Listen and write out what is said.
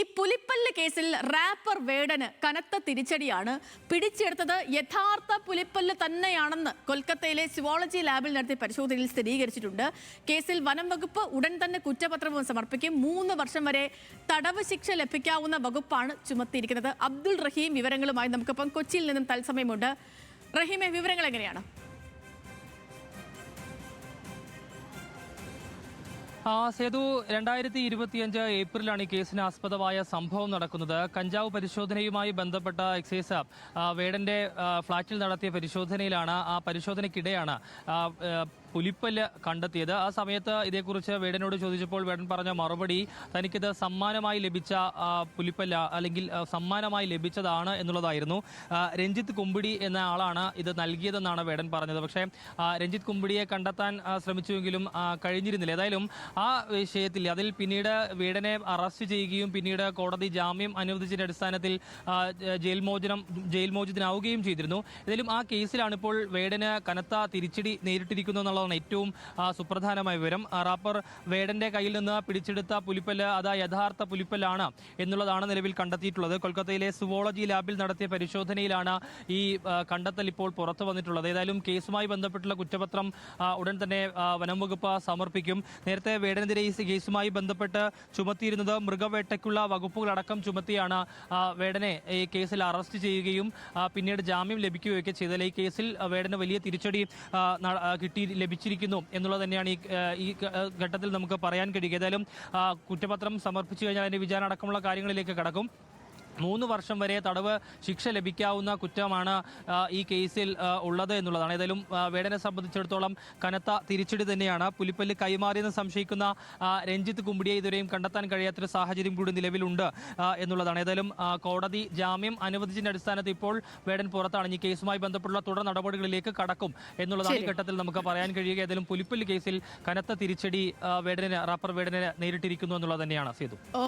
ഈ പുലിപ്പല്ല് കേസിൽ റാപ്പർ വേടന് കനത്ത തിരിച്ചടിയാണ്. പിടിച്ചെടുത്തത് യഥാർത്ഥ പുലിപ്പല്ല് തന്നെയാണെന്ന് കൊൽക്കത്തയിലെ സുവോളജി ലാബിൽ നടത്തിയ പരിശോധനയിൽ സ്ഥിരീകരിച്ചിട്ടുണ്ട്. കേസിൽ വനം വകുപ്പ് ഉടൻ തന്നെ കുറ്റപത്രവും സമർപ്പിക്കും. 3 വർഷം വരെ തടവ് ശിക്ഷ ലഭിക്കാവുന്ന വകുപ്പാണ് ചുമത്തിയിരിക്കുന്നത്. അബ്ദുൾ റഹീം വിവരങ്ങളുമായി നമുക്കിപ്പം കൊച്ചിയിൽ നിന്നും തത്സമയമുണ്ട്. റഹീമെ, വിവരങ്ങൾ എങ്ങനെയാണ്? സേതു, 2025 ഏപ്രിലാണ് ഈ കേസിന് ആസ്പദമായ സംഭവം നടക്കുന്നത്. കഞ്ചാവ് പരിശോധനയുമായി ബന്ധപ്പെട്ട എക്സൈസ് വേടന്റെ ഫ്ളാറ്റിൽ നടത്തിയ പരിശോധനയിലാണ്, ആ പരിശോധനയ്ക്കിടെയാണ് പുലിപ്പല്ല് കണ്ടെത്തിയത്. ആ സമയത്ത് ഇതേക്കുറിച്ച് വേടനോട് ചോദിച്ചപ്പോൾ വേടൻ പറഞ്ഞ മറുപടി തനിക്കിത് സമ്മാനമായി ലഭിച്ച പുലിപ്പല്ല് അല്ലെങ്കിൽ സമ്മാനമായി ലഭിച്ചതാണ് എന്നുള്ളതായിരുന്നു. രഞ്ജിത്ത് കുമ്പിടി എന്ന ആളാണ് ഇത് നൽകിയതെന്നാണ് വേടൻ പറഞ്ഞത്. പക്ഷേ രഞ്ജിത്ത് കുമ്പിടിയെ കണ്ടെത്താൻ ശ്രമിച്ചുവെങ്കിലും കഴിഞ്ഞിരുന്നില്ല. ഏതായാലും ആ വിഷയത്തിൽ അതിൽ പിന്നീട് വേടനെ അറസ്റ്റ് ചെയ്യുകയും പിന്നീട് കോടതി ജാമ്യം അനുവദിച്ചതിന്റെ അടിസ്ഥാനത്തിൽ ജയിൽ മോചിതനാവുകയും ചെയ്തിരുന്നു. ഏതായാലും ആ കേസിലാണ് ഇപ്പോൾ വേടന് കനത്ത തിരിച്ചടി നേരിട്ടിരിക്കുന്നു ഏറ്റവും സുപ്രധാനമായ വിവരം. റാപ്പർ വേടന്റെ കയ്യിൽ നിന്ന് പിടിച്ചെടുത്ത പുലിപ്പല്ല് അത് യഥാർത്ഥ പുലിപ്പല്ലാണ് എന്നുള്ളതാണ് നിലവിൽ കണ്ടെത്തിയിട്ടുള്ളത്. കൊൽക്കത്തയിലെ സുവോളജി ലാബിൽ നടത്തിയ പരിശോധനയിലാണ് ഈ കണ്ടെത്തൽ ഇപ്പോൾ പുറത്തു വന്നിട്ടുള്ളത്. ഏതായാലും കേസുമായി ബന്ധപ്പെട്ടുള്ള കുറ്റപത്രം ഉടൻ തന്നെ വനം വകുപ്പ് സമർപ്പിക്കും. നേരത്തെ വേടനെതിരെ ഈ കേസുമായി ബന്ധപ്പെട്ട് ചുമത്തിയിരുന്നത് മൃഗവേട്ടയ്ക്കുള്ള വകുപ്പുകളടക്കം ചുമത്തിയാണ് വേടനെ ഈ കേസിൽ അറസ്റ്റ് ചെയ്യുകയും പിന്നീട് ജാമ്യം ലഭിക്കുകയൊക്കെ ചെയ്തത്. ഈ കേസിൽ വേടന് വലിയ തിരിച്ചടി ലഭിച്ചിരിക്കുന്നു എന്നുള്ളത് തന്നെയാണ് ഈ ഘട്ടത്തിൽ നമുക്ക് പറയാൻ കഴിയുക. ഏതായാലും കുറ്റപത്രം സമർപ്പിച്ചു കഴിഞ്ഞാൽ അതിന്റെ വിചാരണ അടക്കമുള്ള കാര്യങ്ങളിലേക്ക് കടക്കും. 3 വർഷം വരെ തടവ് ശിക്ഷ ലഭിക്കാവുന്ന കുറ്റമാണ് ഈ കേസിൽ ഉള്ളത് എന്നുള്ളതാണ്. ഏതായാലും വേടനെ സംബന്ധിച്ചിടത്തോളം കനത്ത തിരിച്ചടി തന്നെയാണ്. പുലിപ്പല്ല് കൈമാറിയെന്ന് സംശയിക്കുന്ന രഞ്ജിത്ത് കുമ്പിടിയെ ഇതുവരെയും കണ്ടെത്താൻ കഴിയാത്തൊരു സാഹചര്യം കൂടി നിലവിലുണ്ട് എന്നുള്ളതാണ്. ഏതായാലും കോടതി ജാമ്യം അനുവദിച്ചതിന്റെ അടിസ്ഥാനത്തിൽ ഇപ്പോൾ വേടൻ പുറത്താണ്. ഈ കേസുമായി ബന്ധപ്പെട്ടുള്ള തുടർ നടപടികളിലേക്ക് കടക്കും എന്നുള്ളതാണ് ഈ ഘട്ടത്തിൽ നമുക്ക് പറയാൻ കഴിയുക. ഏതായാലും പുലിപ്പല്ല് കേസിൽ കനത്ത തിരിച്ചടി റാപ്പർ വേടനെ നേരിട്ടിരിക്കുന്നു എന്നുള്ളത് തന്നെയാണ് സേതു.